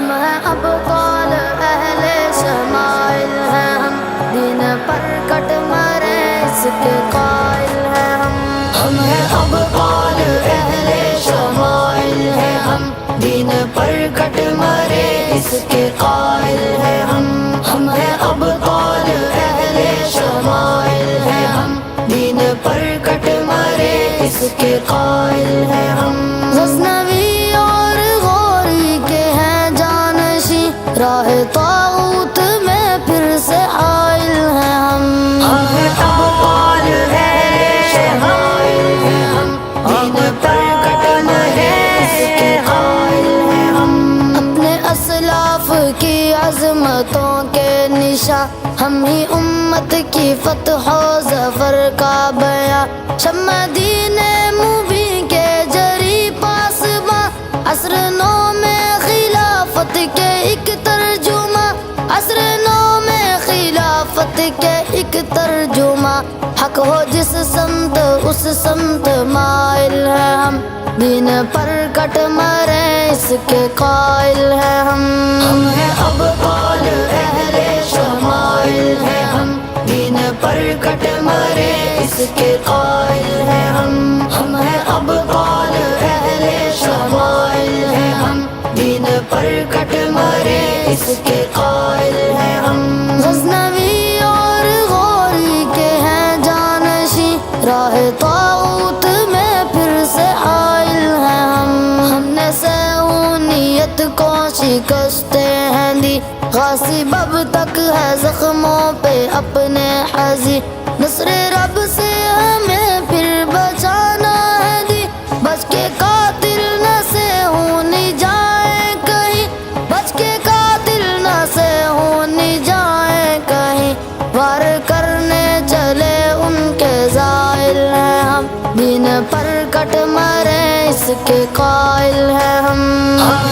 ہم ہیں ابطال اہل شمائل ہیں ہم، دین پر کٹ مرے اس کے قائل ہیں ہم ہیں ابطال اہل شمائل ہیں ہم، دین پر کٹ مرے اس کے قائل ہیں ہم ہیں ابطال اہل شمائل ہیں ہم، دین پر کٹ مرے اس کے قائل ہیں ہم۔ غزنوی اور غوری کے ہیں جانشیں، راہ طاغوت میں پھر سے حائل ہیں ہم ہیں ابطال اہل شمائل ہیں ہم، دین پر کٹ مرے اس کے قائل ہیں ہم۔ اپنے اسلاف کی عظمتوں کے نشاں، ہم ہی امت کی فتح و ظفر کا بیاں، شمع دین مبین کے جری پاسباں، عصر نو میں خلافت کے ایک ترجمہ، عصر نو میں خلافت کے ایک ترجمہ، حق ہو جس سمت اس سمت مائل ہیں ہم، دین پر کٹ مرے اس کے قائل ہیں ہم ہیں ابطال اہل شمائل ہیں ہم، دین پر کٹ مرے اس کے قائل ہیں ہم ہیں ابطال اہل شمائل ہیں ہم، دین پر کٹ مرے اس کے قائل ہیں ہم۔ غزنوی اور غوری کے ہیں جانشیں، راہ طاغوت میں پھر سے حائل ہیں ہم نے سہونیت کو شکستیں ہیں دی، غاصب اب تک ہے زخموں پہ اپنے حاضی، نصر رب سے ہمیں پھر بچانا ہے دی، بچ کے قاتل نہ سے ہونی جائیں کہیں، بچ کے قاتل نہ سے ہونی جائیں کہیں، وار کرنے چلے ان کے زائل ہیں ہم، دین پر کٹ مرے اس کے قائل ہیں ہم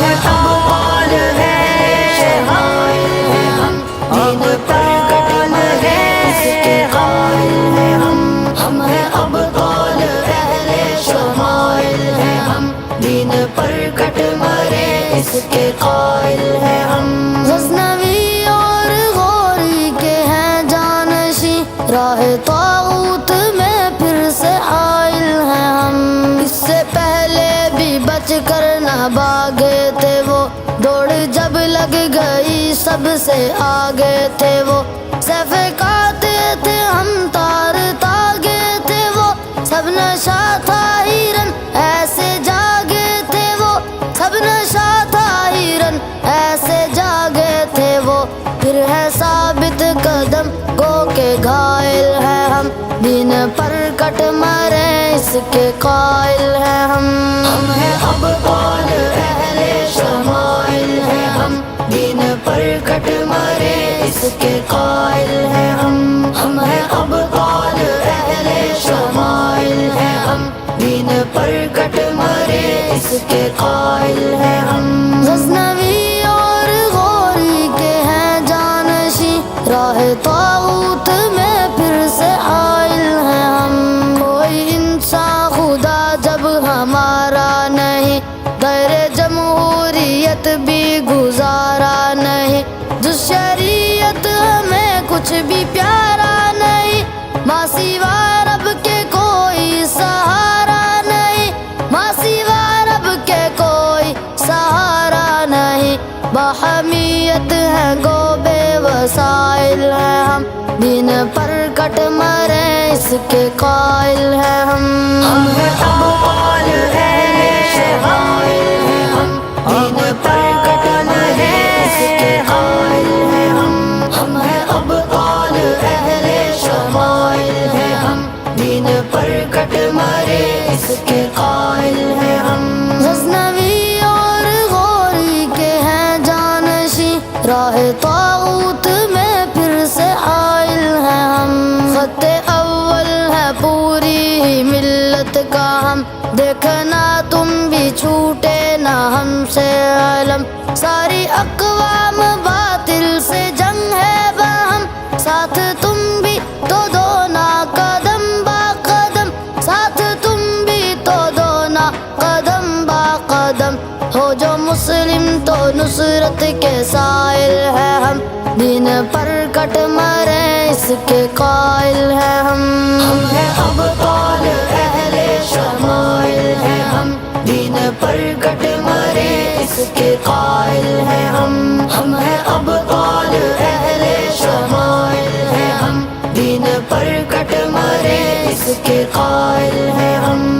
ہیں ابطال اہل شمائل ہیں ہم، دین پر کٹ مرے اس کے قائل ہیں ہم ہیں ابطال اہل شمائل ہیں ہم، دین پر کٹ مرے اس کے قائل ہیں ہم۔ غزنوی اور غوری کے ہیں جانشیں، راہ طاغوت میں پھر سے حائل ہیں ہم، اس سے پہلے بھی بچ کر نہ بھاگے تھے وہ، دوڑ جب لگ گئی سب سے آگے تھے وہ، سیف کاتے تھے ہم تار تاگے تھے وہ، سب نشہ تھا ہیرن ایسے جاگے تھے وہ، سب نشہ تھا ہیرن ایسے جاگے تھے وہ، پھر ہے ثابت قدم گو کے گھائل ہیں ہم، دین پر کٹ مرے اس کے قائل ہیں ہم ہیں ابطال اہل شمائل ہیں ہم، دین پر کٹ مرے اس کے قائل ہیں ہم ہیں ابطال اہل شمائل ہیں ہم، دین پر کٹ مرے اس کے قائل ہیں ہم۔ غزنوی اور غوری کے ہیں جانشیں، راہ طاغوت میں پھر سے حائل ہیں ہم، کوئی انسان خدا جب ہمارا نہیں، غیر جمہوریت بھی گزارا نہیں، جس شریعت ہمیں کچھ بھی پیارا نہیں، ماں سوا رب کے کوئی سہارا نہیں، ماں سوا رب کے کوئی سہارا نہیں، باحمیت ہے گو بے وسائل ہیں ہم، دین پر کٹ مرے اس کے قائل ہیں ہم ہیں ابطال اہل شمائل ہیں ہم، دین پر کٹ مرے اس کے قائل ہیں ہم ہیں ابطال اہل شمائل ہیں ہم، دین پر کٹ مرے اس کے قائل ہیں ہم۔ غزنوی اور غوری کے ہیں جانشیں، راہ طاغوت میں پھر سے حائل ہیں ہم، خط اول ہے پوری ہی ملت کا ہم، دیکھنا تم بھی چھوٹے نہ ہم سے علم، ساری اقوام باطل سے جنگ ہے باہم، ساتھ تم بھی تو دونا قدم با قدم، ساتھ تم بھی تو دونا قدم با قدم، ہو جو مسلم تو نصرت کے سائل ہے ہم، دین پر کٹ مرے اس کے قائل ہے ہم ہیں ابطال اہل شمائل ہے ہم، دین پر کٹ مرے اس کے قائل ہے ہم ہیں ابطال اہل شمائل ہے ہم، دین پر کٹ مرے اس کے قائل ہے ہم